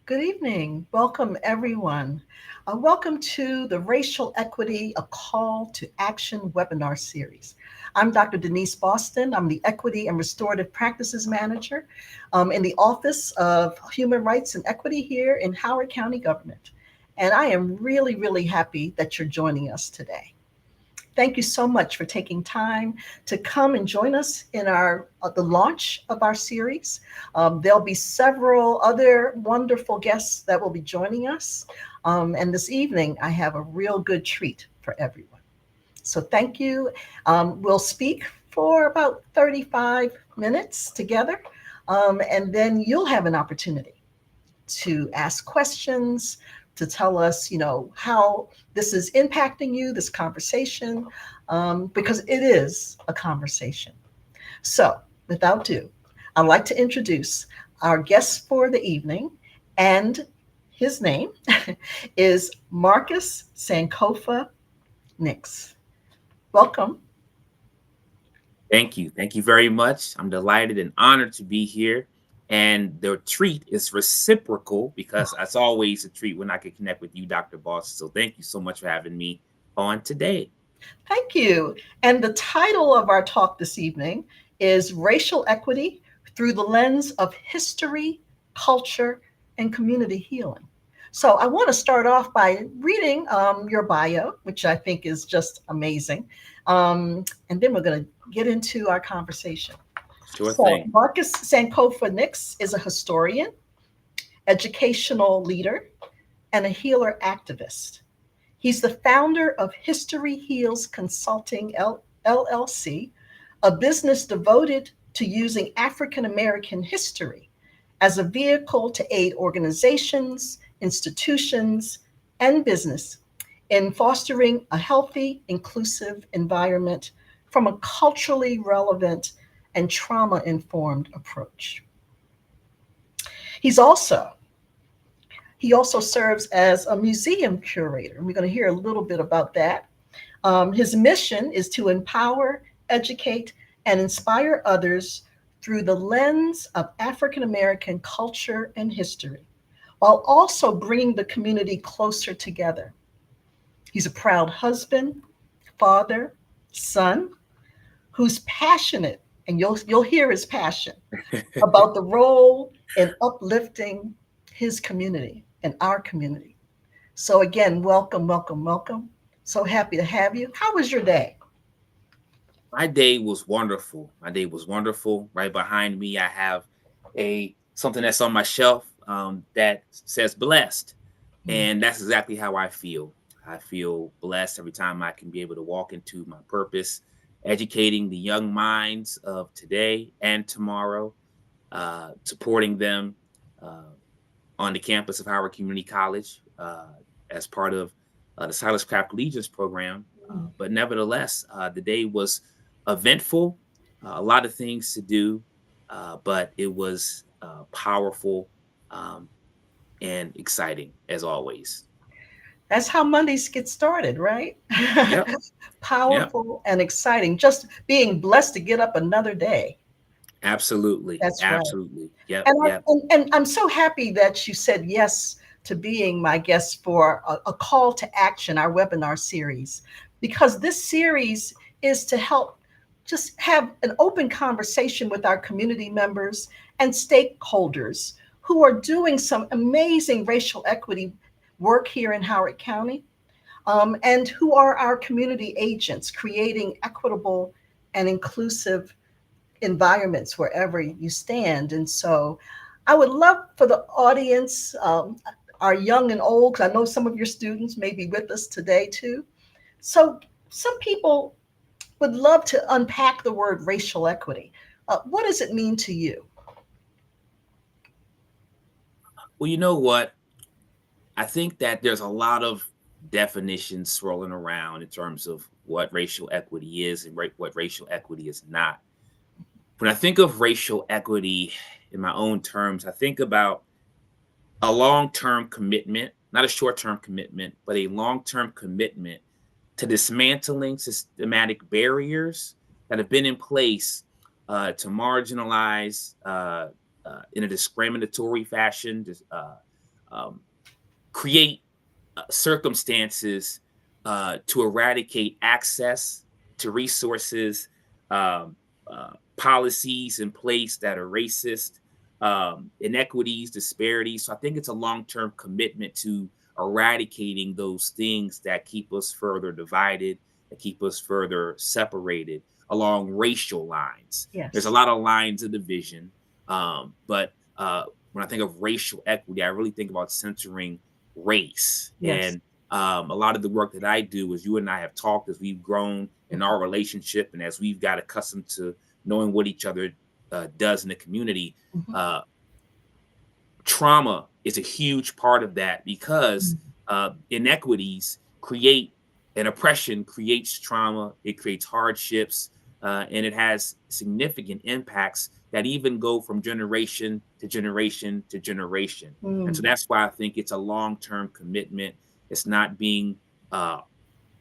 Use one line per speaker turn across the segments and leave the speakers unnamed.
Good evening. Welcome, everyone. Welcome to the Racial Equity, a Call to Action webinar series. I'm Dr. Denise Boston. I'm the Equity and Restorative Practices Manager in the Office of Human Rights and Equity here in Howard County Government. And I am really, really happy that you're joining us today. Thank you so much for taking time to come and join us in our the launch of our series. There'll be several other wonderful guests that will be joining us. And this evening, I have a real good treat for everyone. So thank you. We'll speak for about 35 minutes together, and then you'll have an opportunity to ask questions, to tell us, how this is impacting you, this conversation, because it is a conversation. So, without ado, I'd like to introduce our guest for the evening, and his name is Marcus Sankofa Nix. Welcome.
Thank you. Thank you very much. I'm delighted and honored to be here. And the treat is reciprocal because it's always a treat when I can connect with you, Dr. Boss. So thank you so much for having me on today.
Thank you. And the title of our talk this evening is Racial Equity Through the Lens of History, Culture, and Community Healing. So I want to start off by reading your bio, which I think is just amazing. And then we're going to get into our conversation.
Sure
So
thing.
Marcus Sankofa Nix is a historian, educational leader, and a healer activist. He's the founder of History Heals Consulting LLC, a business devoted to using African American history as a vehicle to aid organizations, institutions, and business in fostering a healthy, inclusive environment from a culturally relevant and trauma informed approach. He's also he also serves as a museum curator. We're going to hear a little bit about that. His mission is to empower, educate, and inspire others through the lens of African American culture and history, while also bringing the community closer together. He's a proud husband, father, son, who's passionate, and you'll hear his passion about the role in uplifting his community and our community. So again, welcome, welcome, welcome. So happy to have you. How was your day?
My day was wonderful. My day was wonderful. Right behind me, I have a something that's on my shelf that says blessed.
Mm.
And that's exactly how I feel. I feel blessed every time I can be able to walk into my purpose, educating the young minds of today and tomorrow, supporting them uh, on the campus of Howard Community College as part of the Silas Collegians program. But nevertheless, the day was eventful, a lot of things to do, but it was powerful um, and exciting as always.
That's how Mondays get started, right?
Yep. Yep.
Powerful and exciting. Just being blessed to get up another day.
Absolutely.
That's right.
Absolutely. Yep.
And,
Yep.
and I'm so happy that you said yes to being my guest for a call to action, our webinar series, because this series is to help just have an open conversation with our community members and stakeholders who are doing some amazing racial equity work here in Howard County, and who are our community agents, creating equitable and inclusive environments wherever you stand. And so I would love for the audience, our young and old, because I know some of your students may be with us today too. So some people would love to unpack the word racial equity. What does it mean to you?
Well, you know what? I think that there's a lot of definitions swirling around in terms of what racial equity is and what racial equity is not. When I think of racial equity in my own terms, I think about a long-term commitment, not a short-term commitment, but a long-term commitment to dismantling systematic barriers that have been in place to marginalize in a discriminatory fashion um, create circumstances to eradicate access to resources, um, policies in place that are racist, inequities, disparities. So I think it's a long-term commitment to eradicating those things that keep us further divided, that keep us further separated along racial lines. There's a
Yes.
lot of lines of division, but when I think of racial equity, I really think about centering race.
Yes.
And a lot of the work that I do, as you and I have talked, as we've grown in our relationship, and as we've got accustomed to knowing what each other does in the community,
Mhm.
uh, trauma is a huge part of that because
Mhm.
inequities create and oppression creates trauma, it creates hardships, and it has significant impacts that even go from generation to generation to generation. And so
Mm.
that's why I think it's a long term commitment. It's not being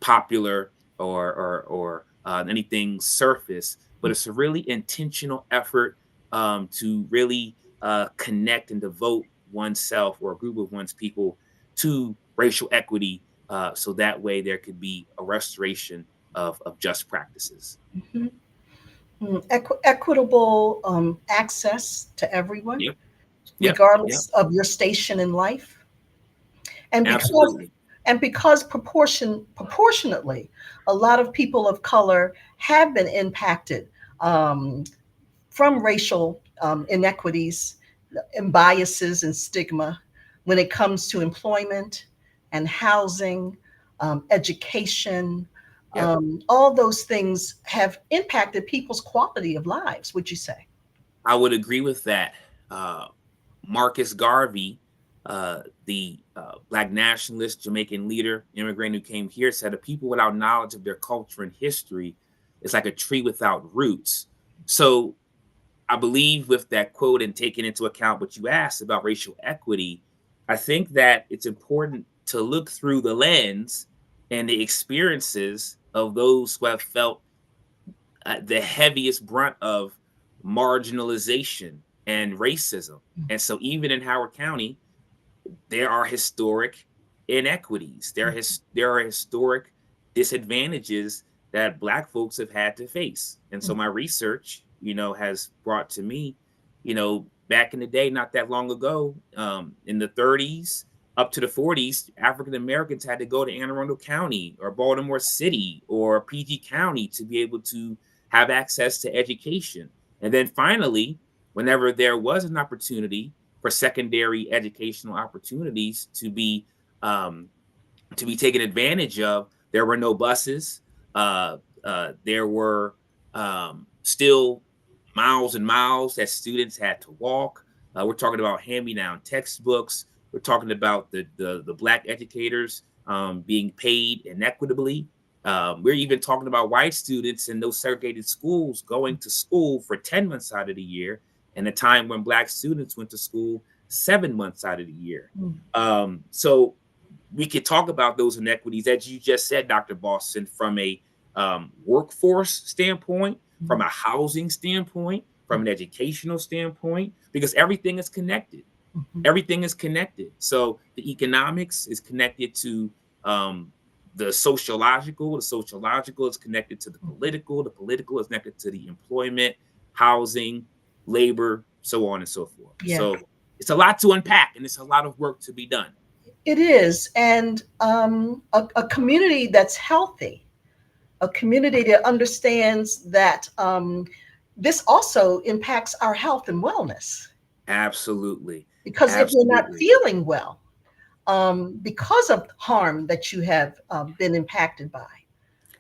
popular or anything surface, but it's a really intentional effort to really connect and devote oneself or a group of one's people to racial equity, so that way there could be a restoration of just practices.
Mhm. Equitable access to everyone,
Yep, yep, yep,
regardless of your station in life, and because
absolutely.
proportionately, a lot of people of color have been impacted um, from racial inequities and biases and stigma when it comes to employment and housing, education.
Yep,
All those things have impacted people's quality of lives, would you say?
I would agree with that. Uh, Marcus Garvey, the Black nationalist Jamaican leader, immigrant who came here, said a people without knowledge of their culture and history is like a tree without roots. So I believe with that quote and taking into account what you asked about racial equity, I think that it's important to look through the lens and the experiences of those who have felt the heaviest brunt of marginalization and racism. And so, even in Howard County, there are historic inequities. There are historic disadvantages that Black folks have had to face. And so, my research, has brought to me, back in the day, not that long ago, in the 30s up to the 40s, African Americans had to go to Anne Arundel County or Baltimore City or PG County to be able to have access to education. And then finally, whenever there was an opportunity for secondary educational opportunities um, to be taken advantage of, there were no buses. There were still miles and miles that students had to walk. We're talking about hand-me-down textbooks. We're talking about the Black educators being paid inequitably. We're even talking about white students in those segregated schools going to school for 10 months out of the year, and a time when Black students went to school 7 months out of the year.
Mm.
So we could talk about those inequities, as you just said, Dr. Boston, from a workforce standpoint, from a housing standpoint, from an educational standpoint, because everything is connected.
Mhm.
Everything is connected. So the economics is connected to um, the sociological is connected to the political is connected to the employment, housing, labor, so on and so forth.
Yeah,
So it's a lot to unpack and it's a lot of work to be done.
it is. And a community that's healthy, a community that understands that this also impacts our health and wellness.
Absolutely.
Because if you're not
Absolutely.
feeling well, because of harm that you have been impacted by,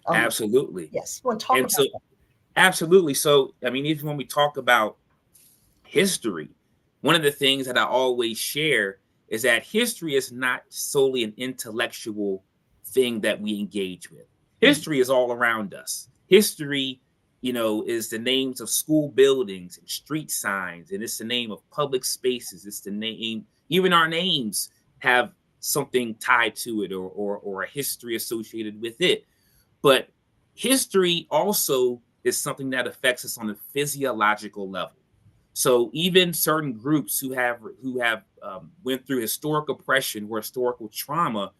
um,
Absolutely.
yes, you want to talk
And
about
so, absolutely. So, I mean, even when we talk about history, one of the things that I always share is that history is not solely an intellectual thing that we engage with.
that?
History is all around us. History, is the names of school buildings and street signs, and it's the name of public spaces. It's the name, even our names have something tied to it or a history associated with it. But history also is something that affects us on a physiological level. So even certain groups who have went through historic oppression or historical trauma,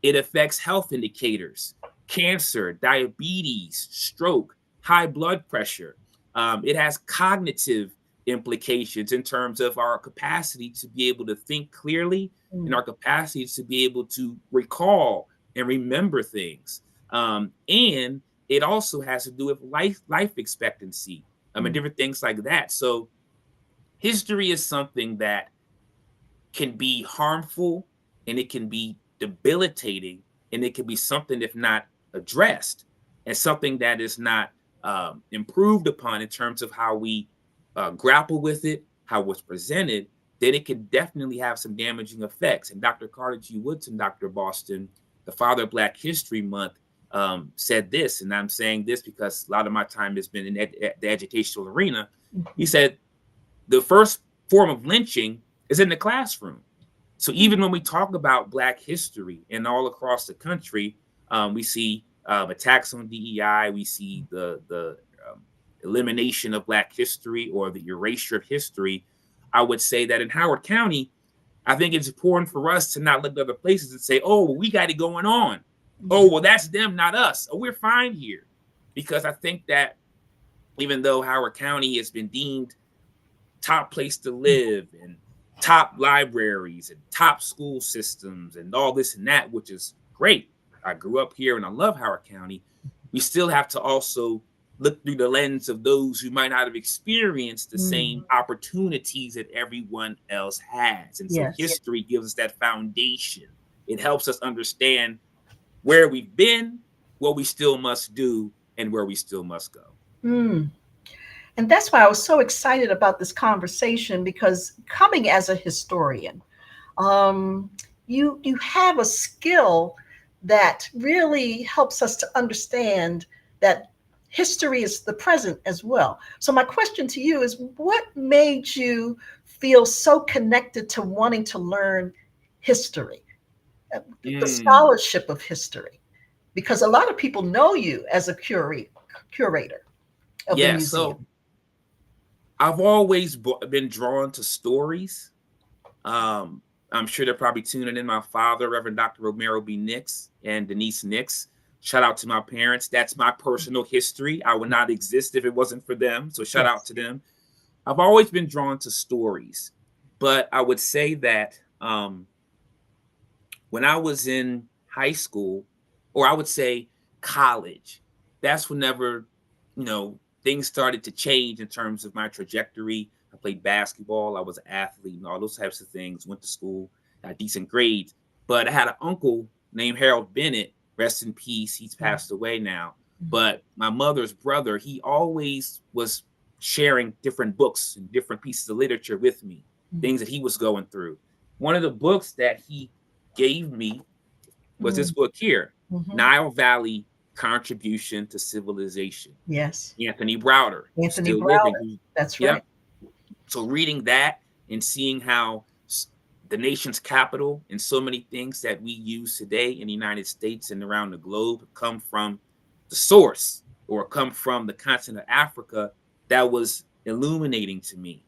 it affects health indicators, cancer, diabetes, stroke, high blood pressure. It has cognitive implications in terms of our capacity to be able to think clearly and
Mm,
our capacity to be able to recall and remember things. And it also has to do with life expectancy, and
mm,
different things like that. So history is something that can be harmful and it can be debilitating and it can be something if not addressed and something that is not improved upon in terms of how we grapple with it, how it's presented, then it can definitely have some damaging effects. And Dr. Carter G. Woodson, Dr. Boston, the father of Black History Month, said this, and I'm saying this because a lot of my time has been in the educational arena. He
mhm,
said the first form of lynching is in the classroom. So
mm,
even when we talk about Black history and all across the country, we see attacks on DEI. We see the elimination of Black history or the erasure of history. I would say that in Howard County, I think it's important for us to not look at other places and say, "Oh, well, we got it going on. Oh,
mhm,
well, that's them, not us. Oh, we're fine here," because I think that even though Howard County has been deemed top place to live and top libraries and top school systems and all this and that, which is great. I grew up here and I love Howard County. We still have to also look through the lens of those who might not have experienced the
mm.
same opportunities that everyone else has. And so
Yes.
history gives us that foundation. It helps us understand where we've been, what we still must do, and where we still must go.
Mm. And that's why I was so excited about this conversation because coming as a historian, um, you have a skill that really helps us to understand that history is the present as well. So my question to you is, what made you feel so connected to wanting to learn history, the
Mm.
scholarship of history? Because a lot of people know you as a curator of the
Yeah, so
museum.
I've always been drawn to stories. Um, I'm sure they're probably tuning in. My father, Reverend Dr. Romero B. Nix and Denise Nix. Shout out to my parents. That's my personal history. I would not exist if it wasn't for them. So shout out
Yes.
to them. I've always been drawn to stories, but I would say that when I was in high school, or I would say college, that's whenever, things started to change in terms of my trajectory. I played basketball, I was an athlete, and all those types of things, went to school, got decent grades. But I had an uncle named Harold Bennett, rest in peace. He's passed away now. But my mother's brother, he always was sharing different books and different pieces of literature with me, things that he was going through. One of the books that he gave me was this book here,
Mm-hmm.
Nile Valley Contribution to Civilization.
Yes.
Anthony Browder, who's
Anthony
still living.
Browder. That's right.
Yep. So reading that and seeing how the nation's capital and so many things that we use today in the United States and around the globe come from the source or come from the continent of Africa, that was illuminating to me.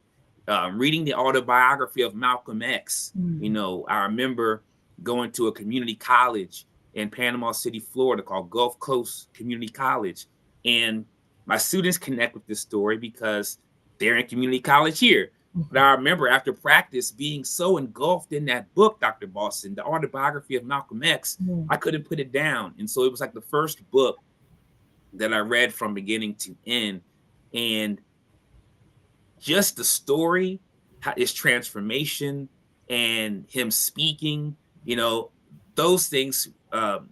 Reading the autobiography of Malcolm X,
Mm.
I remember going to a community college in Panama City, Florida called Gulf Coast Community College. And my students connect with this story because they're in community college here. But
Mhm.
I remember after practice being so engulfed in that book, Dr. Boston, the autobiography of Malcolm X,
Mm.
I couldn't put it down. And so it was like the first book that I read from beginning to end. And just the story, his transformation, and him speaking, you know, those things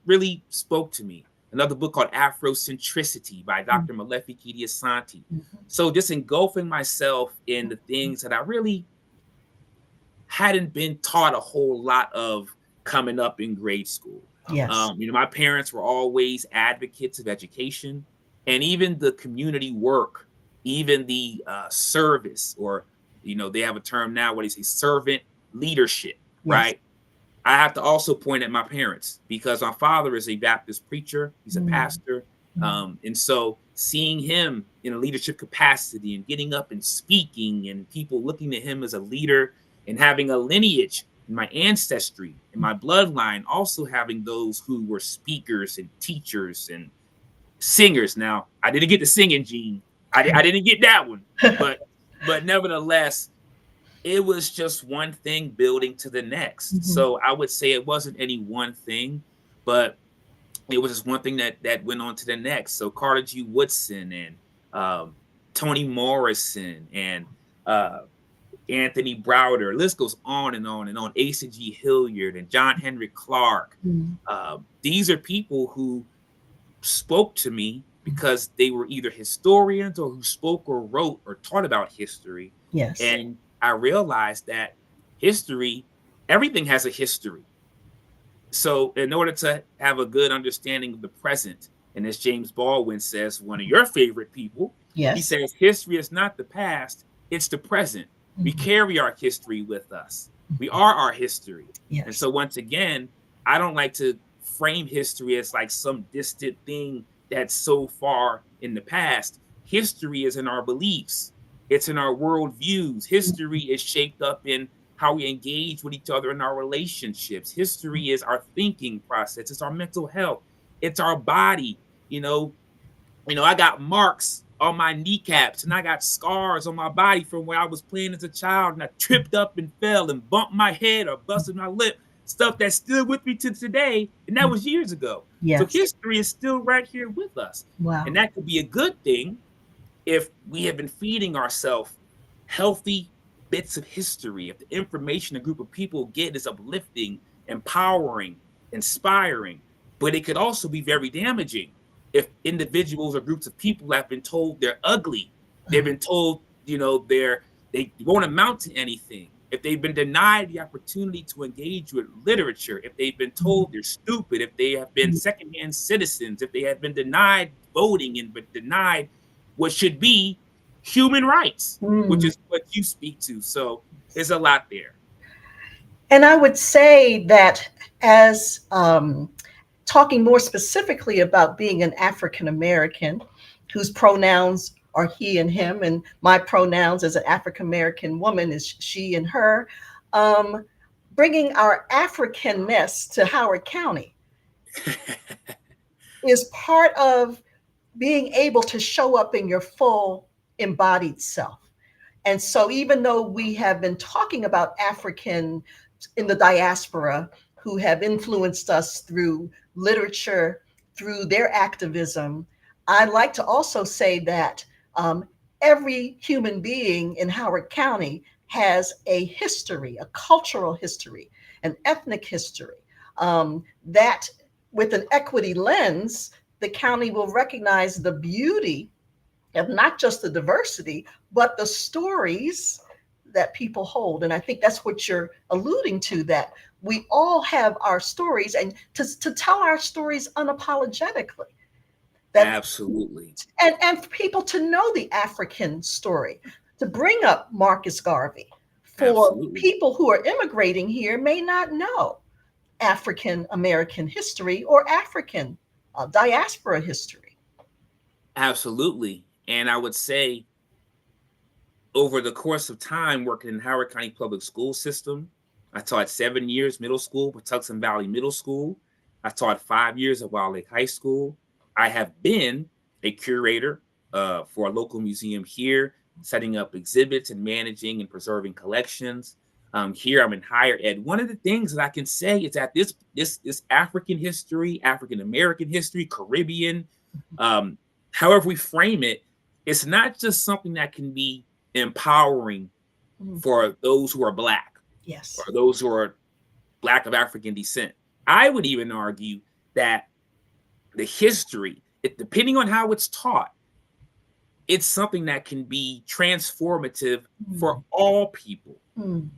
really spoke to me. Another book called Afrocentricity by
Mm.
Dr. Malefi Asante.
Mhm.
So just engulfing myself in the things that I really hadn't been taught a whole lot of coming up in grade school.
Yes.
My parents were always advocates of education and even the community work, even the service, or, they have a term now, what do you say, servant leadership,
Yes.
right? I have to also point at my parents because my father is a Baptist preacher, he's a
Mm.
pastor.
Mm.
And so seeing him in a leadership capacity and getting up and speaking, and people looking at him as a leader, and having a lineage in my ancestry, in my bloodline, also having those who were speakers and teachers and singers. Now, I didn't get the singing gene. I didn't get that one, but nevertheless, it was just one thing building to the next.
Mhm.
So I would say it wasn't any one thing, but it was just one thing that went on to the next. So Carter G. Woodson and Toni Morrison and uh, Anthony Browder. List goes on and on and on. Asa G. Hilliard and John Henry Clark.
Mhm.
These are people who spoke to me because they were either historians or who spoke or wrote or taught about history.
Yes.
And I realized that history, everything has a history. So in order to have a good understanding of the present, and as James Baldwin says, one of your favorite people, he
Yes.
says, history is not the past, it's the present. We
Mhm.
carry our history with us. We are our history. And
Yes.
so once again, I don't like to frame history as like some distant thing that's so far in the past. History is in our beliefs. It's in our worldviews. History is shaped up in how we engage with each other in our relationships. History is our thinking process. It's our mental health. It's our body. You know, I got marks on my kneecaps and I got scars on my body from where I was playing as a child and I tripped up and fell and bumped my head or busted my lip, stuff that's still with me to today. And that was years ago. So
Yes.
history is still right here with us.
Wow.
And that could be a good thing if we have been feeding ourselves healthy bits of history, if the information a group of people get is uplifting, empowering, inspiring, but it could also be very damaging if individuals or groups of people have been told they're ugly, they've been told, they won't amount to anything. If they've been denied the opportunity to engage with literature, if they've been told they're stupid, if they have been secondhand citizens, if they have been denied voting and but denied what should be human rights, which
Mm.
is what you speak to. So there's a lot there.
And I would say that as talking more specifically about being an African American whose pronouns are he and him, and my pronouns as an African American woman is she and her, um, bringing our Africanness to Howard County is part of being able to show up in your full embodied self. And so, even though we have been talking about African in the diaspora who have influenced us through literature, through their activism, I'd like to also say that every human being in Howard County has a history, a cultural history, an ethnic history, that with an equity lens, the county will recognize the beauty of not just the diversity, but the stories that people hold. And I think that's what you're alluding to, that we all have our stories, and to tell our stories unapologetically. That
Absolutely.
and for people to know the African story, to bring up Marcus Garvey. For
Absolutely.
people who are immigrating here may not know African American history or African diaspora history.
Absolutely. And I would say over the course of time working in Howard County Public School System, I taught 7 years middle school, Patuxent Valley Middle School. I taught 5 years at Wild Lake High School. I have been a curator for a local museum here, setting up exhibits and managing and preserving collections. Here I'm in higher ed. One of the things that I can say is that this African history, African American history, Caribbean, um, however we frame it, it's not just something that can be empowering
Mm.
for those who are Black
Yes.
or those who are Black of African descent. I would even argue that the history, depending on how it's taught, it's something that can be transformative for all people.
Mm.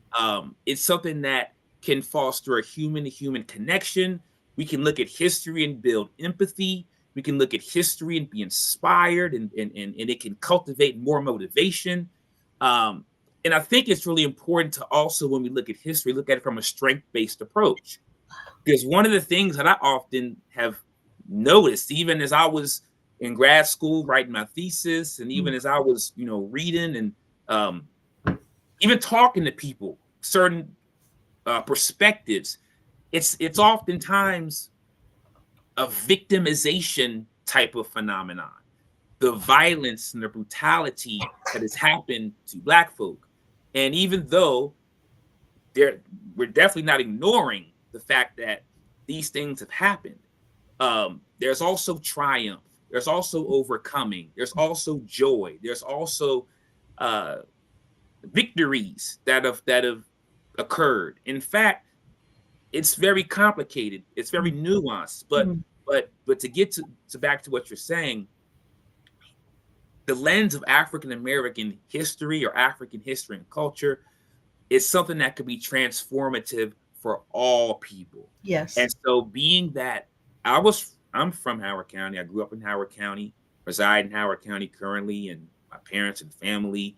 It's something that can foster a human to human connection. We can look at history and build empathy. We can look at history and be inspired, and it can cultivate more motivation. Um, and I think it's really important to also, when we look at history, look at it from a strength-based approach. Because one of the things that I often have noticed, even as I was in grad school writing my thesis, and even as I was, reading and even talking to people, certain perspectives, it's oftentimes a victimization type of phenomenon. The violence and the brutality that has happened to Black folk. And even though we're definitely not ignoring the fact that these things have happened, there's also triumph. There's also overcoming. There's also joy. There's also victories that have occurred. In fact, it's very complicated. It's very nuanced. But to get to back to what you're saying, the lens of African American history or African history and culture is something that could be transformative for all people.
Yes.
And so, being that I'm from Howard County, I grew up in Howard County, reside in Howard County currently, and my parents and family,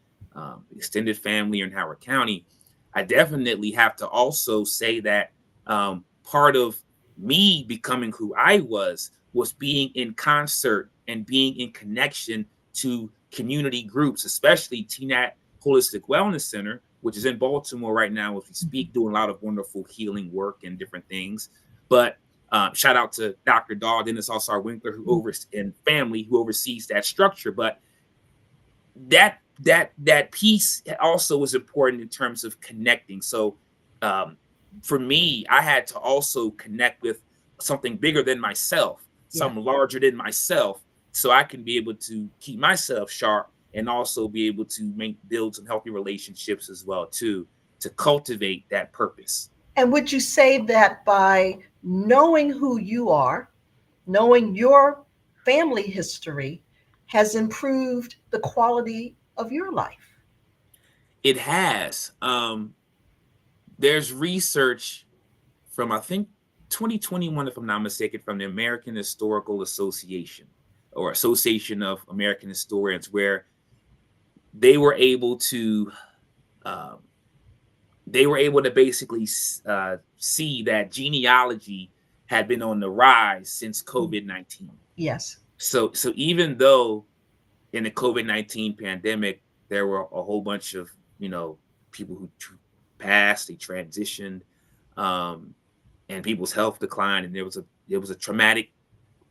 extended family are in Howard County. I definitely have to also say that part of me becoming who I was being in concert and being in connection to community groups, especially TNAT Holistic Wellness Center, which is in Baltimore right now as we speak, doing a lot of wonderful healing work and different things. But shout out to Dr. Dennis also Winkler, and family who oversees that structure. But that piece also is important in terms of connecting. So for me, I had to also connect with something bigger than myself, something larger than myself, so I can be able to keep myself sharp and also be able to build some healthy relationships as well too, to cultivate that purpose.
And would you say that by knowing who you are, knowing your family history has improved the quality of your life?
It has. There's research from, I think, 2021, if I'm not mistaken, from the American Historical Association or Association of American Historians, where they were able to basically see that genealogy had been on the rise since COVID-19.
Yes.
So even though in the COVID-19 pandemic, there were a whole bunch of, people who passed, they transitioned, and people's health declined, and there was a traumatic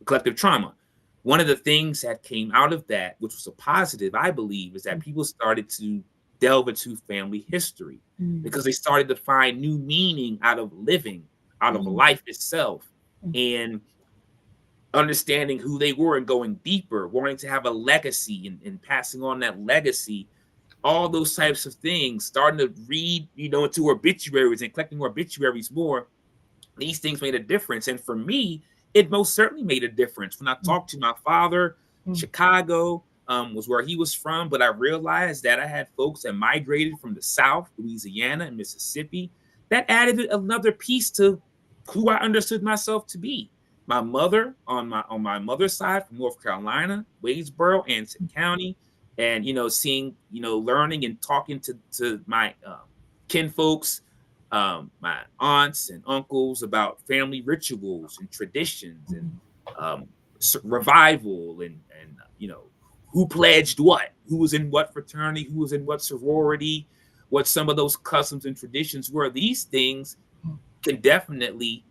collective trauma. One of the things that came out of that, which was a positive, I believe, is that people started to delve into family history because they started to find new meaning out of living, out of life itself, and understanding who they were and going deeper, wanting to have a legacy and passing on that legacy. All those types of things, starting to read, into obituaries and collecting obituaries more. These things made a difference. And for me, it most certainly made a difference. When I talked to my father, Chicago was where he was from, but I realized that I had folks that migrated from the South, Louisiana and Mississippi. That added another piece to who I understood myself to be. My mother, on my mother's side, from North Carolina, Wadesboro, Anson County, and seeing, learning and talking to my kinfolks, my aunts and uncles about family rituals and traditions and revival and who pledged what, who was in what fraternity, who was in what sorority, what some of those customs and traditions were. These things can definitely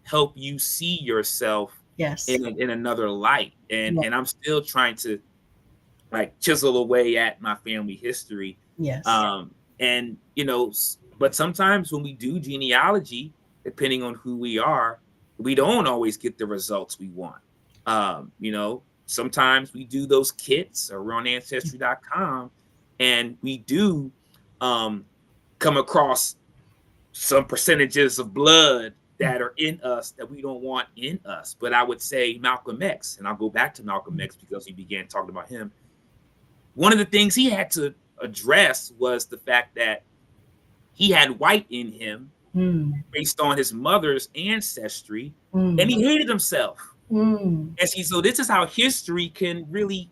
help you see yourself in another light. And I'm still trying to chisel away at my family history. And but sometimes when we do genealogy, depending on who we are, we don't always get the results we want. Sometimes we do those kits, or we're on ancestry.com, and we do come across some percentages of blood that are in us that we don't want in us. But I would say Malcolm X, and I'll go back to Malcolm X because we began talking about him. One of the things he had to address was the fact that he had white in him based on his mother's ancestry, and he hated himself. And so this is how history can really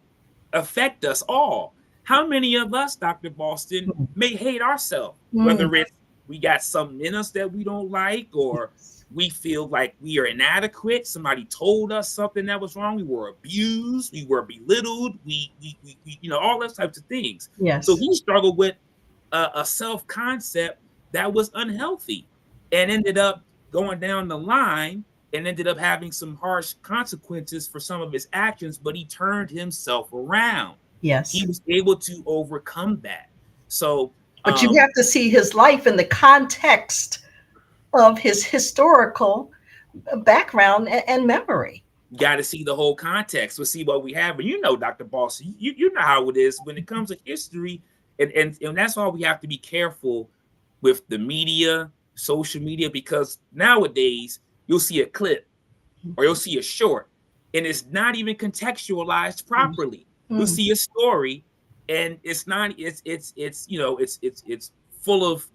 affect us all. How many of us, Dr. Boston, may hate ourselves, whether it's we got something in us that we don't like, or we feel like we are inadequate. Somebody told us something that was wrong. We were abused. We were belittled. We all those types of things. So
Yes.
he struggled with a self concept that was unhealthy, and ended up going down the line and ended up having some harsh consequences for some of his actions. But he turned himself around. He
Yes.
was able to overcome that. So
But you have to see his life in the context of his historical background and memory.
you got to see the whole context. We'll see what we have. And Dr. Boss, you know how it is when it comes to history. And that's why we have to be careful with the media, social media, because nowadays you'll see a clip or you'll see a short and it's not even contextualized properly. You'll
Mm.
see a story and it's not, it's full of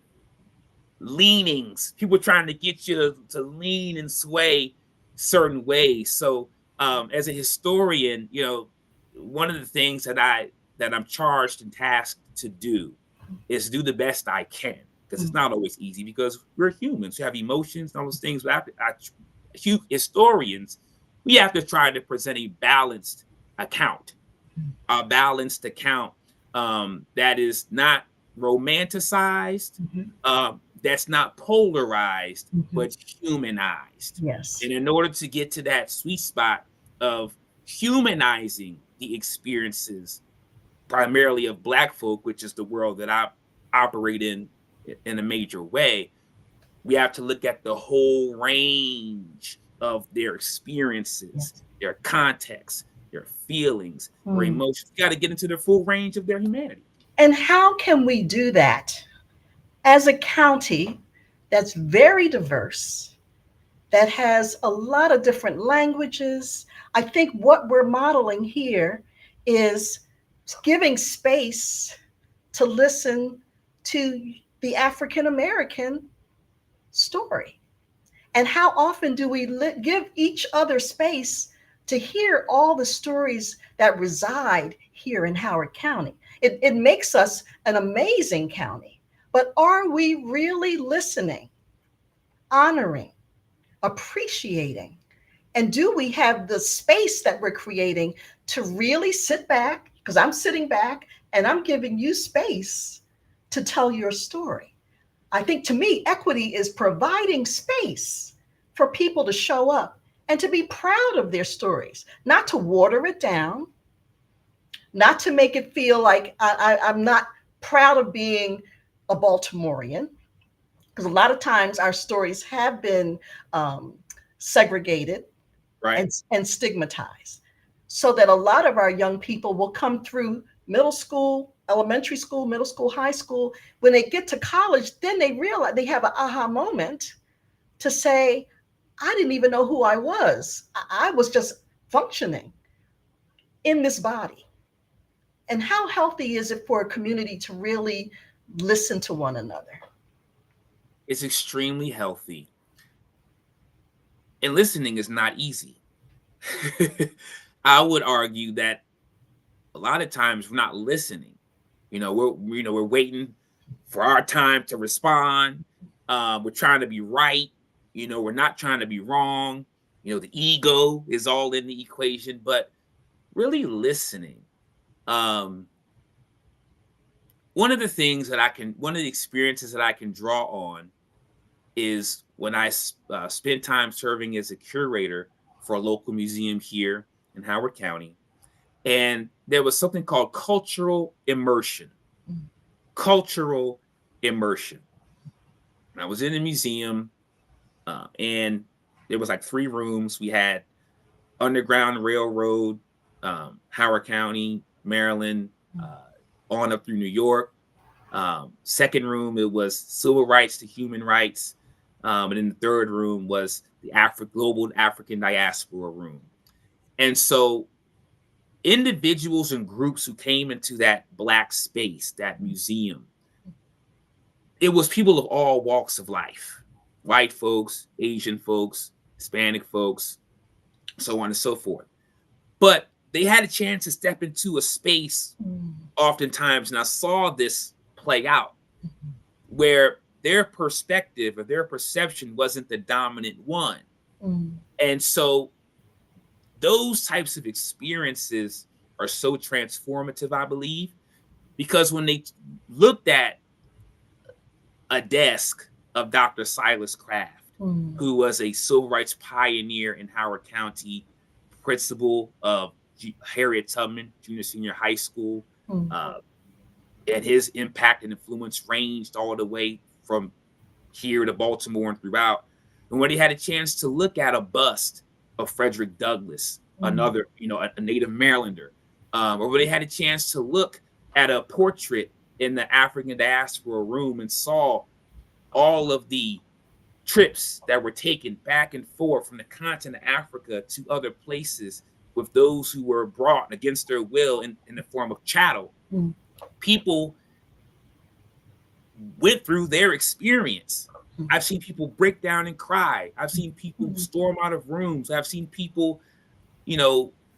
leanings, people trying to get you to lean and sway certain ways. So as a historian, one of the things that I'm charged and tasked to do is do the best I can, because it's
Mm.
not always easy, because we're humans, we have emotions and all those things. But historians, we have to try to present account a balanced account that is not romanticized,
Mhm.
that's not polarized,
Mhm.
but humanized.
Yes.
And in order to get to that sweet spot of humanizing the experiences, primarily of Black folk, which is the world that I operate in a major way, we have to look at the whole range of their experiences,
Yes.
their context, their feelings, their
Mm.
emotions. We got to get into the full range of their humanity.
And how can we do that as a county that's very diverse, that has a lot of different languages? I think what we're modeling here is giving space to listen to the African American story. And how often do we give each other space to hear all the stories that reside here in Howard County? It makes us an amazing county. But are we really listening, honoring, appreciating? And do we have the space that we're creating to really sit back? Because I'm sitting back and I'm giving you space to tell your story. I think, to me, equity is providing space for people to show up and to be proud of their stories, not to water it down, not to make it feel like I'm not proud of being a Baltimorean, because a lot of times our stories have been um, segregated
Right.
and stigmatized, so that a lot of our young people will come through middle school, elementary school, middle school, high school. When they get to college, then they realize, they have an aha moment to say, I didn't even know who I was. I was just functioning in this body. And how healthy is it for a community to really listen to one another?
It's extremely healthy. And listening is not easy. I would argue that a lot of times we're not listening. We're waiting for our time to respond. We're trying to be right. We're not trying to be wrong. The ego is all in the equation, but really listening. Um, one of the experiences that I can draw on is when I spent time serving as a curator for a local museum here in Howard County. And there was something called cultural immersion. Cultural immersion. And I was in the museum, and there was like 3 rooms. We had Underground Railroad, Howard County, Maryland, on up through New York. Second room, it was civil rights to human rights. And then the third room was the global African diaspora room. And so individuals and groups who came into that Black space, that museum, it was people of all walks of life: white folks, Asian folks, Hispanic folks, so on and so forth. But they had a chance to step into a space oftentimes, and I saw this play out, where their perspective or their perception wasn't the dominant one.
Mm.
And so those types of experiences are so transformative, I believe, because when they looked at a desk of Dr. Silas Craft,
Mm.
who was a civil rights pioneer in Howard County, principal of Harriet Tubman Junior Senior High School,
Mm.
and his impact and influence ranged all the way from here to Baltimore and throughout. And when he had a chance to look at a bust of Frederick Douglass, another, a native Marylander, or when they had a chance to look at a portrait in the African diaspora room and saw all of the trips that were taken back and forth from the continent of Africa to other places with those who were brought against their will in the form of chattel.
Mm.
People went through their experience. I've seen people break down and cry. I've seen people storm out of rooms. I've seen people,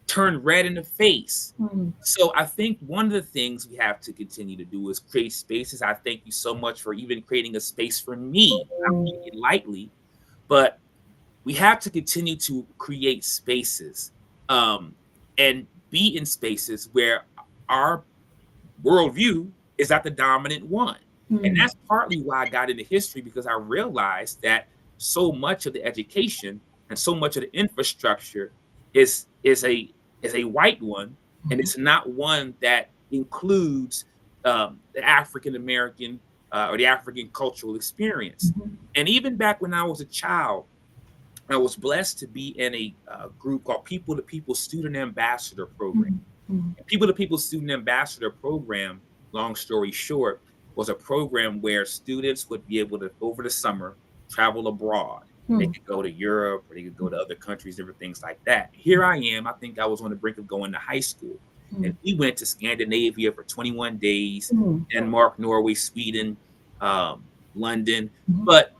turn red in the face.
Mm.
So I think one of the things we have to continue to do is create spaces. I thank you so much for even creating a space for me. I'm taking it lightly, but we have to continue to create spaces and be in spaces where our worldview is not the dominant one. And that's partly why I got into history, because I realized that so much of the education and so much of the infrastructure is a white one, and it's not one that includes the African American or the African cultural experience. And even back when I was a child, I was blessed to be in a group called People to People Student Ambassador Program. People to People Student Ambassador Program, long story short, was a program where students would be able to, over the summer, travel abroad. They could go to Europe, or they could go to other countries, different things like that. Here I am. I think I was on the brink of going to high school. And we went to Scandinavia for 21 days, Denmark, Norway, Sweden, London. But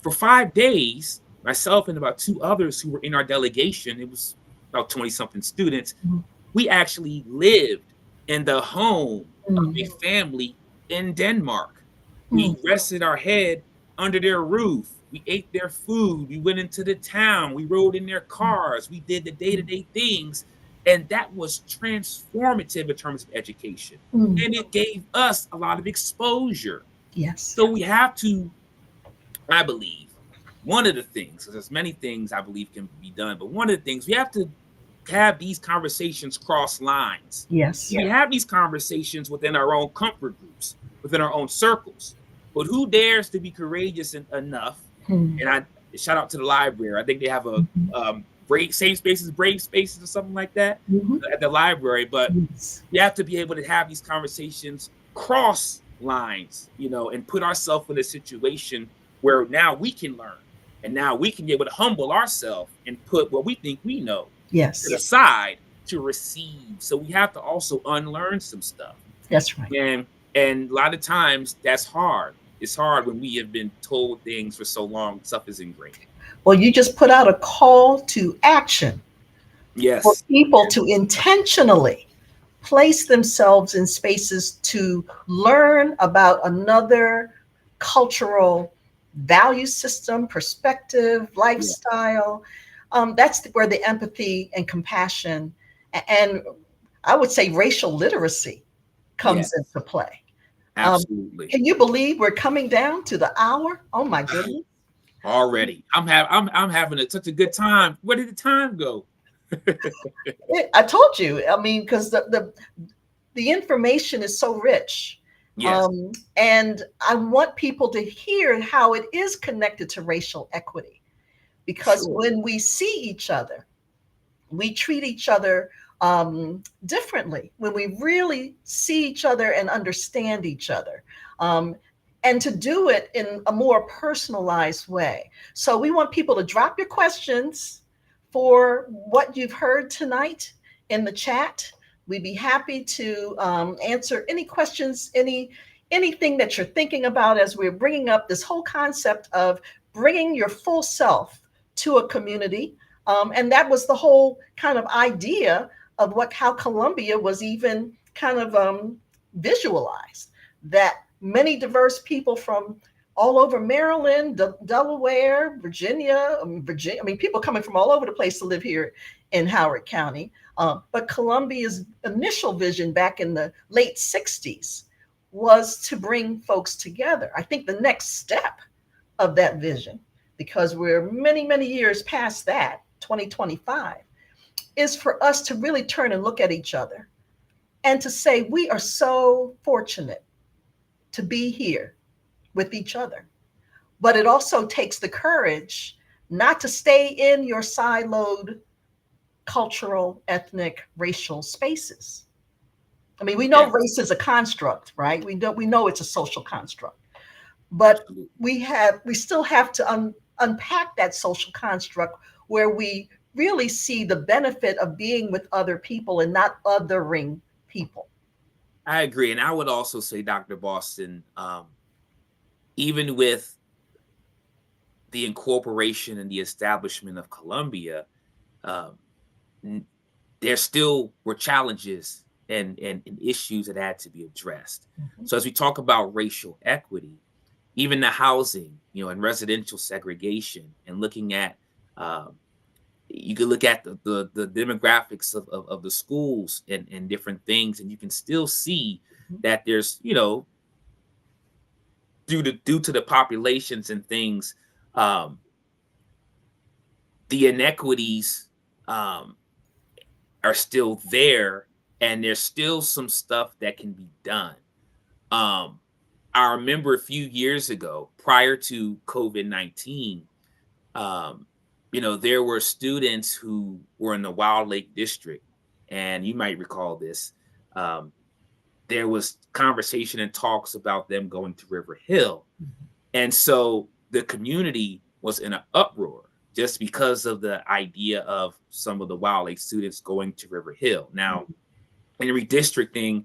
for 5 days, myself and about 2 others who were in our delegation, it was about 20-something students, we actually lived in the home of a family in Denmark. We rested our head under their roof. We ate their food. We went into the town. We rode in their cars. We did the day-to-day things. And that was transformative in terms of education. And it gave us a lot of exposure.
Yes.
So we have to, I believe, one of the things, because there's many things I believe can be done, but one of the things, we have to have these conversations cross lines.
Yes.
We have these conversations within our own comfort groups, within our own circles. But who dares to be courageous enough? And I shout out to the library. I think they have a safe spaces, brave spaces, or something like that at the library. But you have to be able to have these conversations cross lines, and put ourselves in a situation where now we can learn, and now we can be able to humble ourselves and put what we think we know to the side to receive. So we have to also unlearn some stuff.
That's right.
And a lot of times that's hard. It's hard when we have been told things for so long, stuff is ingrained.
Well, you just put out a call to action.
Yes.
For people to intentionally place themselves in spaces to learn about another cultural value system, perspective, lifestyle. That's where the empathy and compassion, and I would say racial literacy comes into play.
Absolutely.
Can you believe we're coming down to the hour? Oh my goodness!
Already, I'm having such a good time. Where did the time go?
I told you. I mean, because the information is so rich.
Yes.
And I want people to hear how it is connected to racial equity, because when we see each other, we treat each other differently. When we really see each other and understand each other, and to do it in a more personalized way. So we want people to drop your questions for what you've heard tonight in the chat. We'd be happy to answer any questions, anything that you're thinking about as we're bringing up this whole concept of bringing your full self to a community. And that was the whole kind of idea of how Columbia was even kind of visualized, that many diverse people from all over Maryland, Delaware, Virginia, Virginia. I mean, people coming from all over the place to live here in Howard County. But Columbia's initial vision back in the late 60s was to bring folks together. I think the next step of that vision, because we're many, many years past that, 2025, is for us to really turn and look at each other and to say, we are so fortunate to be here with each other. But it also takes the courage not to stay in your siloed cultural, ethnic, racial spaces. I mean, we know
Yes,
race is a construct, right? We know it's a social construct, but
absolutely.
we still have to unpack that social construct where we really see the benefit of being with other people and not othering people.
I agree. And I would also say, Dr. Boston, even with the incorporation and the establishment of Columbia, um, n- there still were challenges and issues that had to be addressed.
Mhm.
So as we talk about racial equity, even the housing, and residential segregation, and looking at, um, you can look at the demographics of the schools and different things, and you can still see that there's, due to the populations and things, um, the inequities um, are still there, and there's still some stuff that can be done. Um, I remember a few years ago, prior to COVID-19, um, there were students who were in the Wild Lake District, and you might recall this. Um, there was conversation and talks about them going to River Hill. And so the community was in an uproar just because of the idea of some of the Wild Lake students going to River Hill. Now, in redistricting,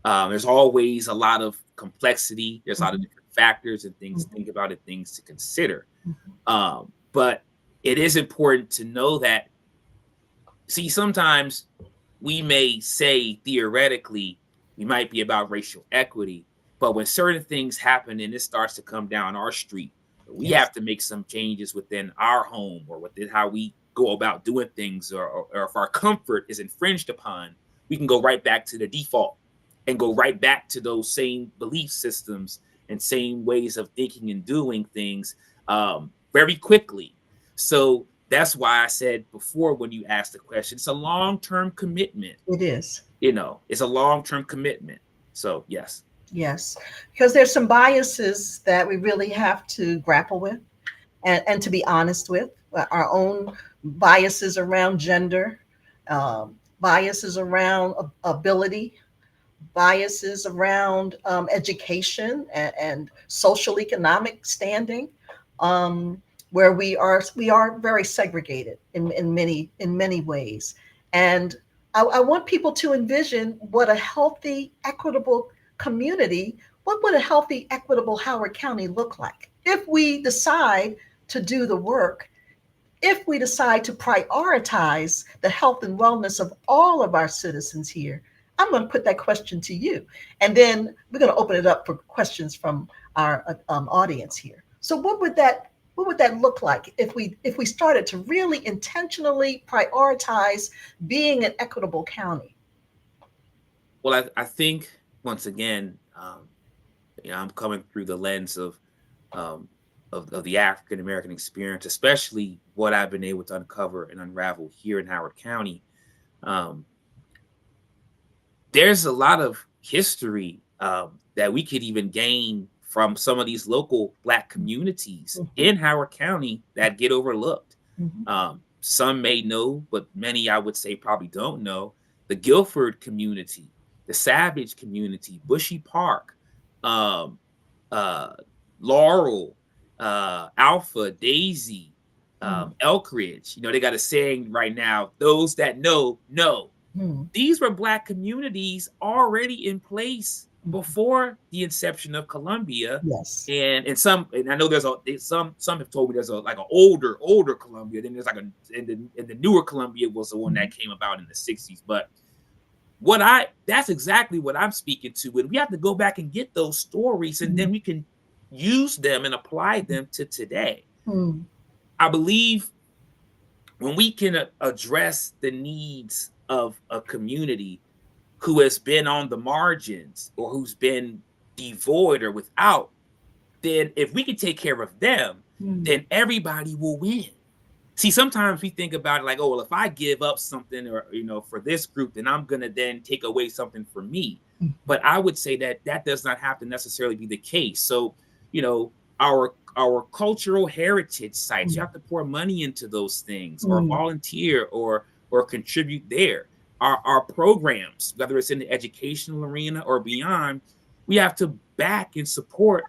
there's always a lot of complexity. There's a lot of
Mhm.
different factors and things to
Mhm.
think about and things to consider.
Mhm.
But it is important to know that, see, sometimes we may say theoretically we might be about racial equity, but when certain things happen and it starts to come down our street, we
Yes.
have to make some changes within our home or within how we go about doing things, or if our comfort is infringed upon, we can go right back to the default and go right back to those same belief systems and same ways of thinking and doing things very quickly. So that's why I said before, when you asked the question, it's a long-term commitment.
It is.
It's a long-term commitment. So yes.
Yes. Because there's some biases that we really have to grapple with and to be honest with, our own biases around gender, biases around ability, biases around education and social economic standing, where we are very segregated in many ways. And I want people to envision what a healthy, equitable community, what would a healthy, equitable Howard County look like if we decide to do the work, if we decide to prioritize the health and wellness of all of our citizens here. I'm going to put that question to you. And then we're going to open it up for questions from our audience here. So what would that look like if we started to really intentionally prioritize being an equitable county?
Well, I think, once again, I'm coming through the lens um, of the African American experience, especially what I've been able to uncover and unravel here in Howard County. Um, there's a lot of history that we could even gain from some of these local Black communities
Mhm,
in Howard County that get overlooked.
mhm,
Some may know, but many, I would say, probably don't know. The Guilford community, the Savage community, Bushy Park, um, uh, Laurel, Alpha, Daisy,
mhm,
Elk Ridge. They got a saying right now: "Those that know."
mhm,
These were Black communities already in place
mhm.
before the inception of Columbia.
Yes.
And I know some have told me there's like an older Columbia. Then there's like and the newer Columbia was the one
Mhm,
that came about in the 60s. But what I that's exactly what I'm speaking to. And we have to go back and get those stories, and
mhm,
then we can use them and apply them to today.
Mm.
I believe when we can address the needs of a community who has been on the margins or who's been devoid or without, then if we can take care of them,
Mm.
then everybody will win. See, sometimes we think about it like, oh, well, if I give up something or, for this group, then I'm going to then take away something from me.
Mm.
But I would say that that does not have to necessarily be the case. So, our cultural heritage sites, you
Mm.
have to pour money into those things or
Mm.
volunteer or contribute there. Our programs, whether it's in the educational arena or beyond, we have to back and support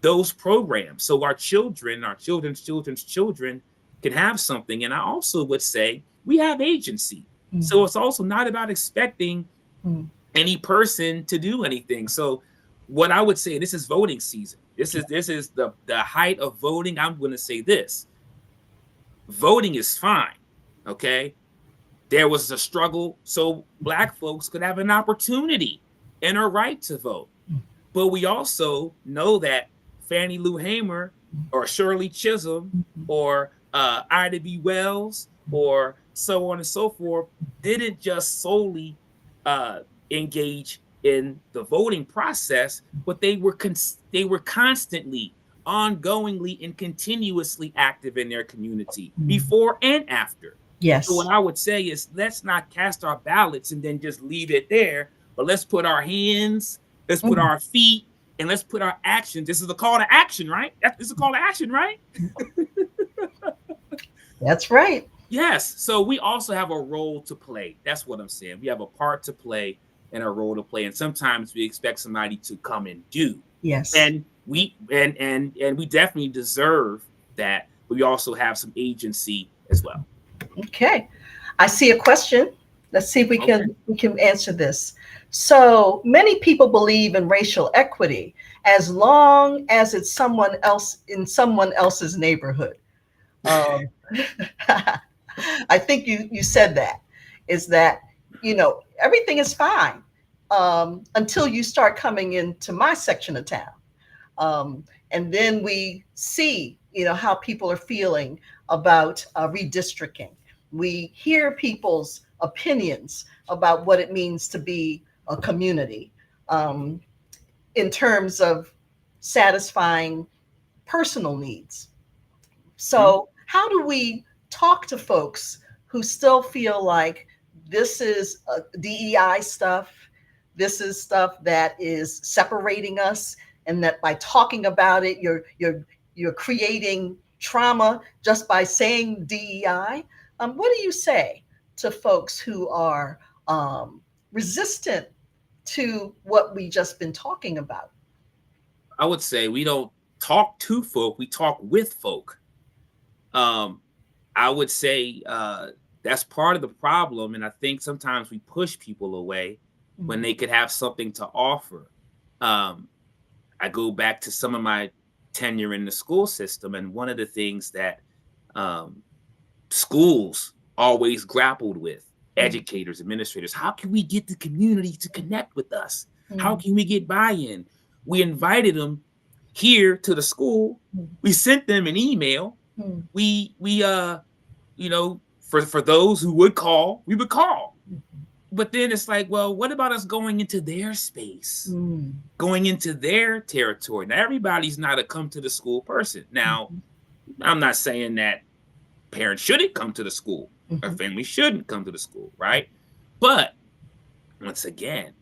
those programs. So our children, our children's children can have something. And I also would say we have agency. So
Mm.
it's also not about expecting
Mm.
any person to do anything. So what I would say, this is voting season. This is the height of voting. I'm going to say this. Voting is fine. Okay. There was a struggle so Black folks could have an opportunity and a right to vote. But we also know that Fannie Lou Hamer or Shirley Chisholm or Ida B. Wells or so on and so forth didn't just solely uh, engage in the voting process, but they were constantly, ongoingly, and continuously active in their community
Mm.
before and after. So what
Yes.
I would say is let's not cast our ballots and then just leave it there, but let's put our hands, let's put
Mm.
our feet, and let's put our actions. This is a call to action, right? This is a call to action, right?
That's right.
Yes. So we also have a role to play. That's what I'm saying. We have a part to play and a role to play. And sometimes we expect somebody to come and do.
Yes.
And we definitely deserve that. But we also have some agency as well.
Okay. I see a question. Let's see if
Okay.
we can answer this. So many people believe in racial equity as long as it's someone else in someone else's neighborhood. Um, I think you said that is that everything is fine until you start coming into my section of town. And then we see, how people are feeling about redistricting. We hear people's opinions about what it means to be a community um, in terms of satisfying personal needs.
Mhm.
So, how do we talk to folks who still feel like this is DEI stuff? This is stuff that is separating us, and that by talking about it, you're creating trauma just by saying DEI. What do you say to folks who are resistant to what we just been talking about?
I would say we don't talk to folk, we talk with folk. Um, I would say that's part of the problem. And I think sometimes we push people away when
Mm.
they could have something to offer. Um, I go back to some of my tenure in the school system, and one of the things that um, schools always grappled with,
Mm.
educators, administrators, how can we get the community to connect with us? How
Mm.
can we get buy-in? We invited them here to the school.
Mm.
We sent them an email.
Mm.
For those who would call, we would call. But then it's like, well, what about us going into their space,
Mm.
going into their territory? Now, everybody's not a come to the school person. Now,
Mm.
I'm not saying that parents shouldn't come to the school or
Mhm.
families shouldn't come to the school, right? But once again,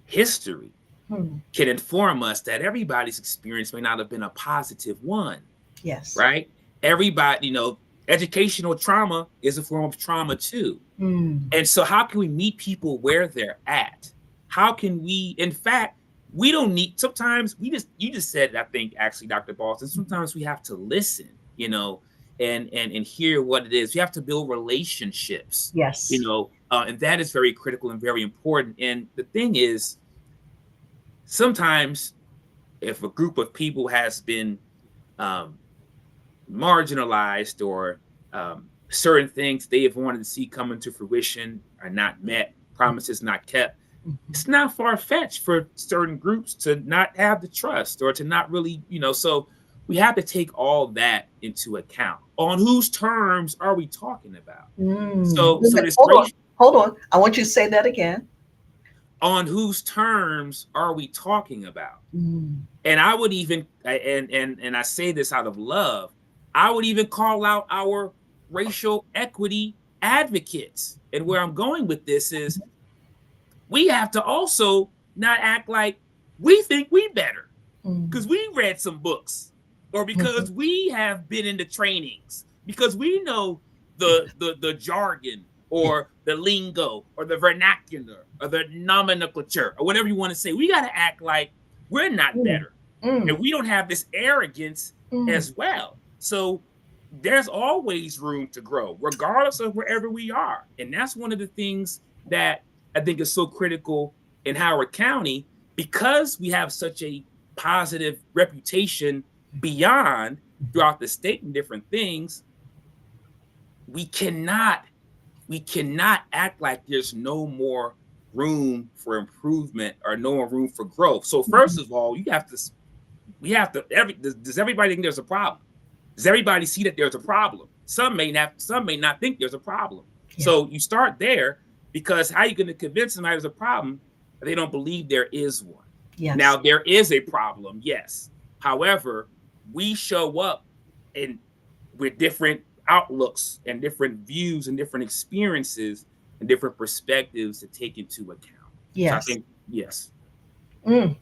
history
Hmm.
can inform us that everybody's experience may not have been a positive one,
Yes.
right? Everybody, educational trauma is a form of trauma too.
Mm.
And so, how can we meet people where they're at? How can we, in fact, we don't need, sometimes you just said, I think, actually, Dr. Boston, sometimes we have to listen, and hear what it is. We have to build relationships,
Yes.
and that is very critical and very important. And the thing is, sometimes if a group of people has been um, marginalized or certain things they have wanted to see come into fruition are not met, promises not kept,
Mhm.
It's not far-fetched for certain groups to not have the trust or to not really, so we have to take all that into account. On whose terms are we talking about?
Mm.
So this
Hold on,
race,
hold on. I want you to say that again.
on whose terms are we talking about?
Mm.
And I would even, and I say this out of love, I would even call out our racial equity advocates. And where I'm going with this is we have to also not act like we think we better
Mm.
because we read some books or
Mhm.
because we have been in the trainings, because we know the jargon
Yeah.
or the lingo or the vernacular or the nomenclature or whatever you want to say. We got to act like we're not
Mm.
better and
Mm.
we don't have this arrogance
Mm.
as well. So there's always room to grow regardless of wherever we are, and that's one of the things that I think is so critical in Howard County, because we have such a positive reputation beyond throughout the state and different things. We cannot we cannot act like there's no more room for improvement or no more room for growth. So first
Mhm.
of all, you have to we have to does everybody think there's a problem? Does everybody see that there's a problem? Some may not think there's a problem.
Yeah.
So you start there, because how are you going to convince somebody there's a problem if they don't believe there is one?
Yes.
Now there is a problem, yes. However, we show up in with different outlooks and different views and different experiences and different perspectives to take into account. So I
Yes.
think yes,
Mm.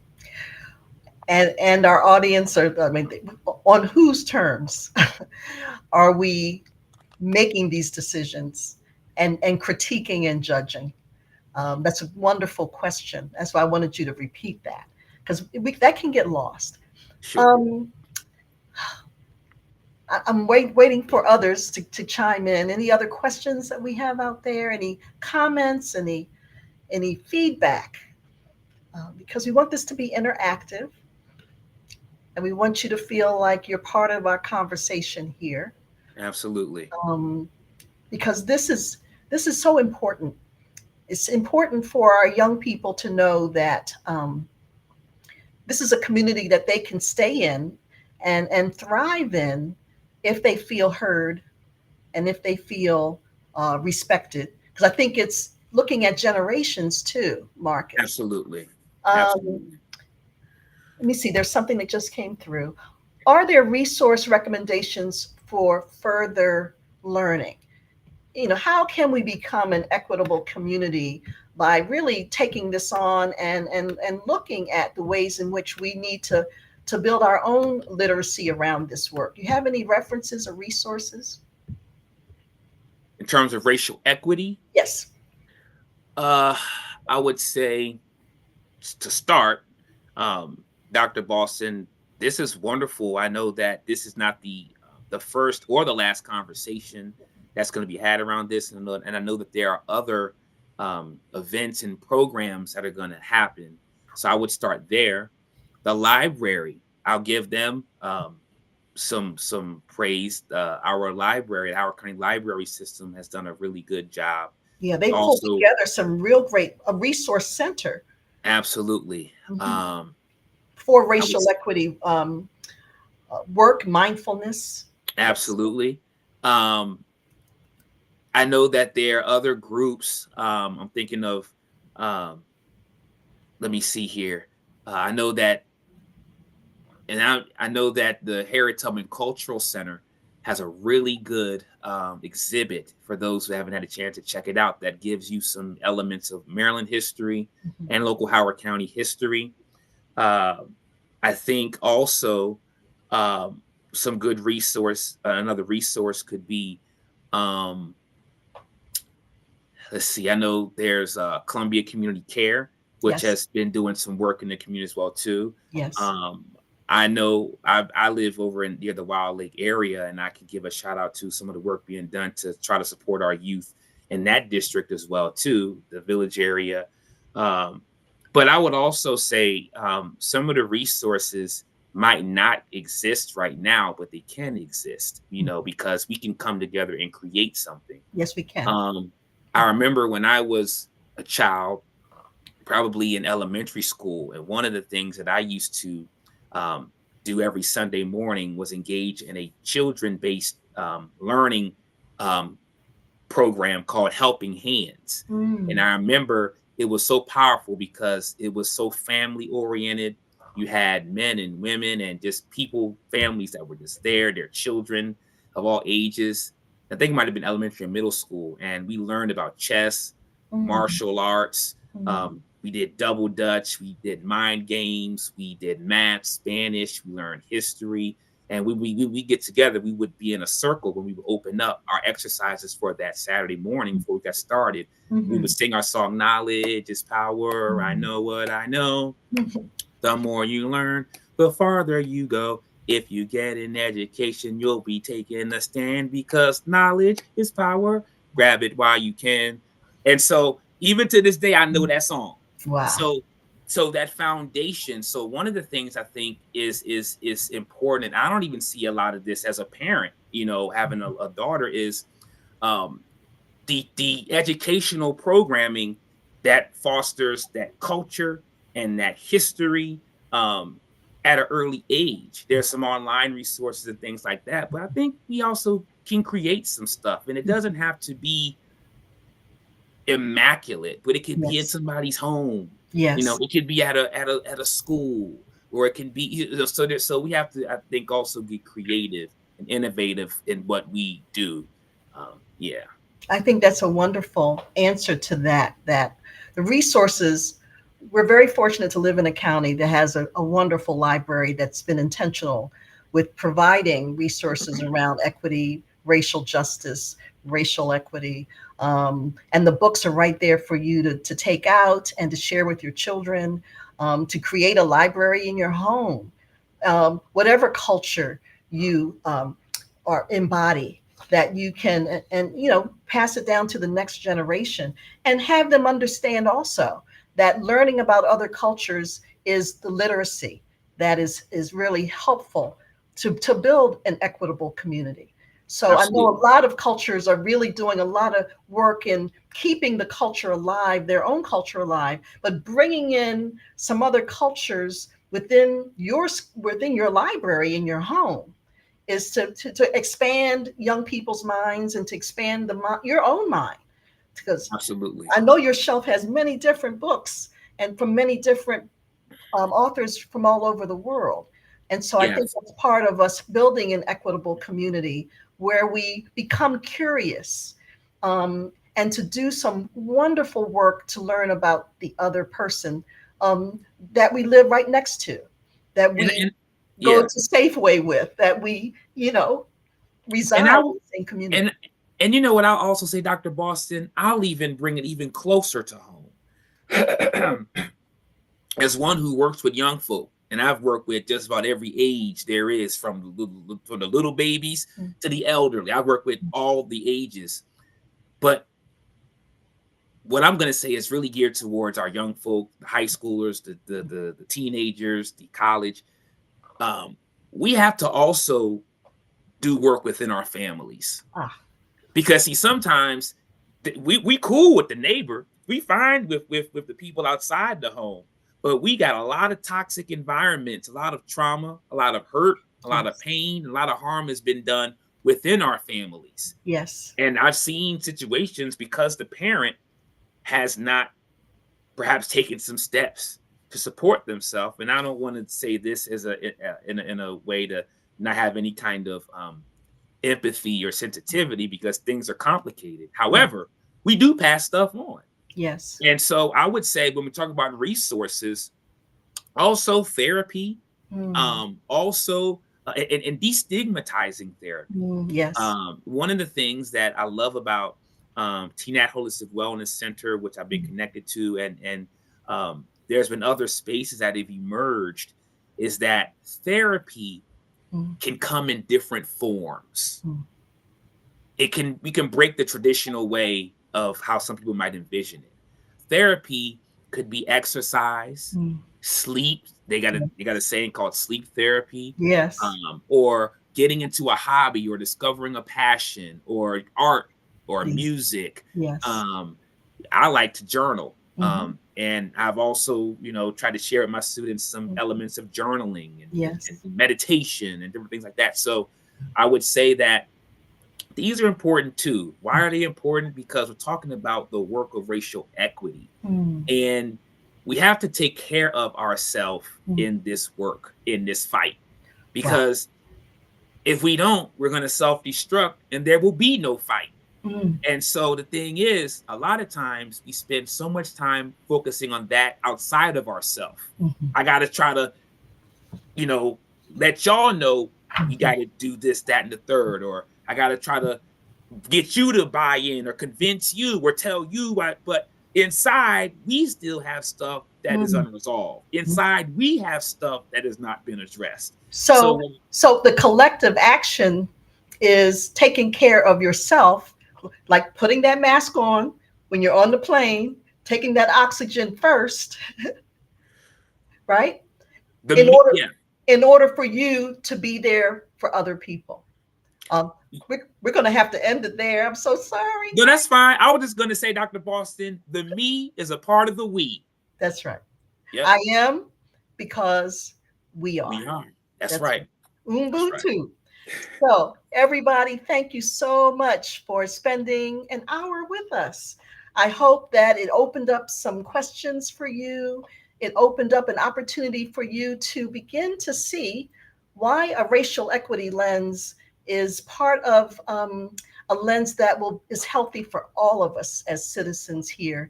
And our audience are, I mean, on whose terms are we making these decisions and critiquing and judging? That's a wonderful question. That's why I wanted you to repeat that, because that can get lost.
sure.
Um, I'm waiting for others to chime in. Any other questions that we have out there? Any comments? Any feedback? Because we want this to be interactive, and we want you to feel like you're part of our conversation here.
Absolutely.
Um, because this is so important. It's important for our young people to know that this is a community that they can stay in and thrive in if they feel heard and if they feel respected. Because I think it's looking at generations too, Marcus.
Absolutely.
Um,
Absolutely.
let me see. There's something that just came through. Are there resource recommendations for further learning? How can we become an equitable community by really taking this on and looking at the ways in which we need to build our own literacy around this work? Do you have any references or resources?
In terms of racial equity,
Yes.
uh, I would say to start, um, Dr. Boston, this is wonderful. I know that this is not the first or the last conversation that's going to be had around this, and I know that there are other events and programs that are going to happen. So I would start there. The library, I'll give them some praise. Our library, our county library system, has done a really good job.
Yeah, they pulled
Also,
together some real great a resource center
absolutely.
mhm,
Um,
for
I would
racial equity work, mindfulness. Yes.
absolutely. Um, I know that there are other groups. I'm thinking of. Um, let me see here. I know that, and I know that the Harriet Tubman Cultural Center has a really good exhibit for those who haven't had a chance to check it out. That gives you some elements of Maryland history
Mhm.
and local Howard County history. Uh, I think also um, some good resource. Another resource could be, um, let's see. I know there's Columbia Community Care, which
Yes.
has been doing some work in the community as well too.
Yes.
Um, I know I live over in near the Wild Lake area, and I can give a shout out to some of the work being done to try to support our youth in that district as well too, the village area. Um, but I would also say some of the resources might not exist right now, but they can exist,
Mhm.
because we can come together and create something.
Yes, we can.
Um, I remember when I was a child, probably in elementary school. And one of the things that I used to um, do every Sunday morning was engage in a children-based learning um, program called Helping Hands. And
Mm,
I remember it was so powerful because it was so family oriented. You had men and women and just people, families that were just there, their children of all ages. I think it might have been elementary and middle school. And we learned about chess,
mm,
martial arts.
mm.
We did double dutch. We did mind games. We did math, Spanish. We learned history. And we get together, we would be in a circle when we would open up our exercises for that Saturday morning before we got started. We would
Mhm.
sing our song, Knowledge is Power. I
Mhm.
know what I know.
Mhm.
The more you learn, the farther you go. If you get an education, you'll be taking a stand because knowledge is power. Grab it while you can. And so, even to this day, I know that song.
Wow.
So, so that foundation. So, one of the things I think is important, and I don't even see a lot of this as a parent. You know, having a daughter is um, the educational programming that fosters that culture and that history um, at an early age. There's some online resources and things like that, but I think we also can create some stuff, and it doesn't have to be immaculate, but it could be in
Yes.
somebody's home. You know,
Yes.
it could be at a school, or it can be so we have to, I think, also get creative and innovative in what we do. Yeah.
I think that's a wonderful answer to that. That the resources, we're very fortunate to live in a county that has a wonderful library that's been intentional with providing resources around equity, racial justice, racial equity. And the books are right there for you to take out and to share with your children, to create a library in your home. Whatever culture you or embody, that you can and pass it down to the next generation, and have them understand also that learning about other cultures is the literacy that is really helpful to build an equitable community. So I know a
Absolutely.
lot of cultures are really doing a lot of work in keeping the culture alive, their own culture alive, but bringing in some other cultures within your library in your home is to expand young people's minds and to expand your own mind. Because
Absolutely.
I know your shelf has many different books and from many different authors from all over the world. And so I think
Yes.
that's part of us building an equitable community where we become curious, and to do some wonderful work to learn about the other person, that we live right next to, that we
And
go
yeah.
to Safeway with, that we,
And
reside
I
in the same community.
and and you know what I'll also say, Dr. Boston, I'll even bring it even closer to home. As one who works with young folk, and I've worked with just about every age there is, from the little babies
Mm,
to the elderly. I work with all the ages. But what I'm going to say is really geared towards our young folk, the high schoolers, the teenagers, the college. Um, we have to also do work within our families,
ah,
because see, sometimes we cool with the neighbor, we fine with the people outside the home, but we got a lot of toxic environments, a lot of trauma, a lot of hurt, a lot of
yes,
pain, a lot of harm has been done within our families.
yes,
And I've seen situations because the parent has not perhaps taken some steps to support themselves. And I don't want to say this as in a way to not have any kind of empathy or sensitivity, because things are complicated.
yeah,
However, we do pass stuff on.
yes,
And so I would say, when we talk about resources, also therapy,
mm,
also and destigmatizing therapy.
yes,
One of the things that I love about TNAT Holistic Wellness Center, which I've been
mm,
connected to, and there's been other spaces that have emerged, is that therapy
mm,
can come in different forms.
mm,
We can break the traditional way of how some people might envision it. Therapy could be exercise,
mm,
sleep.
yeah,
They got a saying called sleep therapy,
yes,
or getting into a hobby, or discovering a passion, or art, or
yes,
music.
yes,
Um, I like to journal. And I've also, tried to share with my students some
Mhm.
elements of journaling
Yes.
and meditation and different things like that. So I would say that these are important too. Why are they important? Because we're talking about the work of racial equity.
Mm.
And we have to take care of ourselves
Mm.
in this work, in this fight.
Right.
Because if we don't, we're going to self destruct and there will be no fight.
Mm.
And so the thing is, a lot of times we spend so much time focusing on that outside of ourselves.
Mhm.
I got to try to, you know, let y'all know you got
Mhm.
to do this, that, and the third, or I got to try to get you to buy in or convince you or tell you what, but inside we still have stuff that is
Mm.
unresolved.
Mm.
Inside we have stuff that has not been addressed.
So,
So
so the collective action is taking care of yourself, like putting that mask on when you're on the plane, taking that oxygen first, right? In order,
yeah,
in order for you to be there for other people. Um, we're going to have to end it there. I'm so sorry.
no, that's fine. I was just going to say, Dr. Boston, the me is a part of the we.
That's right.
Yep,
I am because we are.
we are. That's
That's
right.
right.
That's right.
Ubuntu. So, everybody, thank you so much for spending an hour with us. I hope that it opened up some questions for you. It opened up an opportunity for you to begin to see why a racial equity lens is part of a lens that is healthy for all of us as citizens here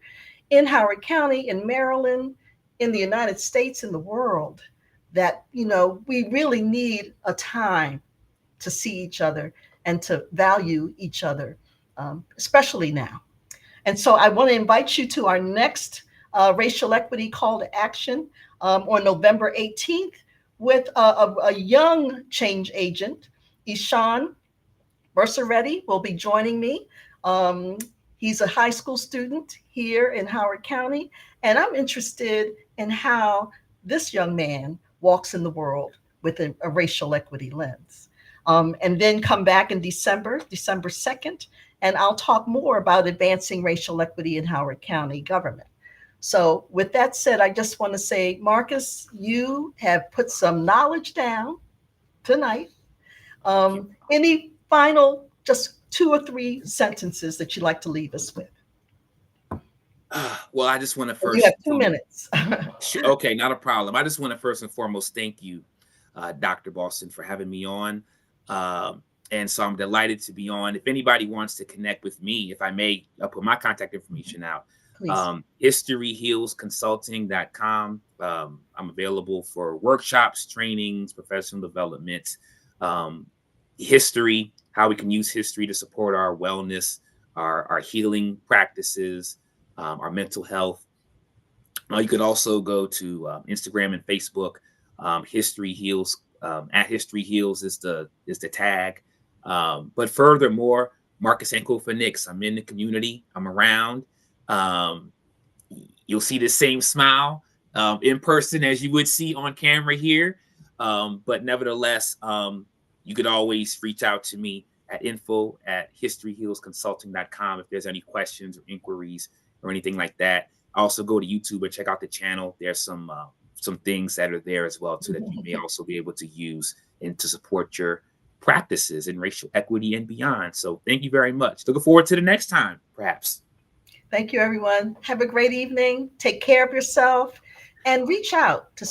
in Howard County, in Maryland, in the United States, in the world. That we really need a time to see each other and to value each other, especially now. And so I want to invite you to our next racial equity call to action on November 18th with a young change agent, Ishan Restorative will be joining me. Um, he's a high school student here in Howard County, and I'm interested in how this young man walks in the world with a racial equity lens. And then come back in December 2nd, and I'll talk more about advancing racial equity in Howard County government. So, with that said, I just want to say, Marcus, you have put some knowledge down tonight.
Thank you.
Any final, just 2 or 3 sentences that you'd like to leave us with?
Well, I just want to
You
first
have
and
2 minutes.
okay, not a problem. I just want to first and foremost thank you, Dr. Boston, for having me on. And so I'm delighted to be on. If anybody wants to connect with me, if I may, I'll put my contact information out.
Please.
Historyhealsconsulting.com. I'm available for workshops, trainings, professional development, um, history, how we can use history to support our wellness, our healing practices, our mental health. You could also go to Instagram and Facebook. History Heals at History Heals is the tag. But furthermore, Marcus Sankofa Nix. I'm in the community. I'm around. Um, you'll see the same smile in person as you would see on camera here. But nevertheless, you could always reach out to me at info@historyhealsconsulting.com if there's any questions or inquiries or anything like that. Also go to YouTube and check out the channel. There's some things that are there as well too that you may also be able to use and to support your practices in racial equity and beyond. So thank you very much. Looking forward to the next time, perhaps.
Thank you, everyone. Have a great evening. Take care of yourself and reach out to